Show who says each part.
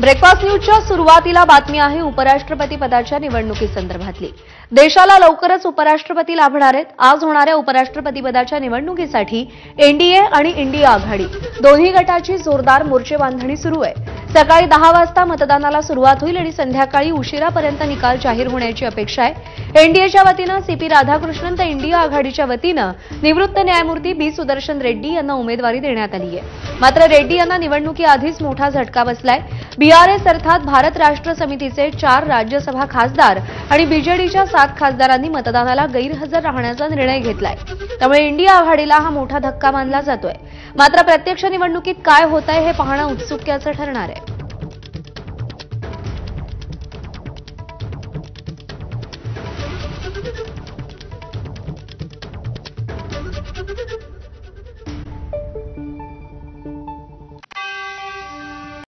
Speaker 1: Breakfast न्यूजच्या सुरुवातीला बातमी आहे उपराष्ट्रपती पदाच्या निवडणुकीसंदर्भातली। देशाला लवकरच उपराष्ट्रपती लाभणार आहेत। आज होणाऱ्या उपराष्ट्रपती पदाच्या निवडणुकीसाठी एनडीए आणि इंडिया आघाडी दोन्ही गटाची जोरदार मोर्चेबांधणी सुरू आहे। सकाळी 10 वाजता मतदानाला सुरुवात होईल आणि संध्याकाळी उशिरापर्यंत निकाल जाहीर होण्याची अपेक्षा आहे। एनडीएच्या वतीनं सीपी राधाकृष्णन तर इंडिया आघाडीच्या वतीनं निवृत्त न्यायमूर्ती बी सुदर्शन रेड्डी यांना उमेदवारी देण्यात आली आहे। मात्र रेड्डी यांना निवडणुकीआधीच मोठा झटका बसलाय। बीआरएस अर्थात भारत राष्ट्र समितीचे 4 राज्यसभा खासदार आणि बीजेडीच्या 7 खासदारांनी मतदानाला गैरहजर राहण्याचा निर्णय घेतलाय। त्यामुळे इंडिया आघाडीला हा मोठा धक्का मानला जातोय। मात्र प्रत्यक्ष निवडणुकीत काय होतंय हे पाहणं उत्सुकतेचं ठरणार आहे।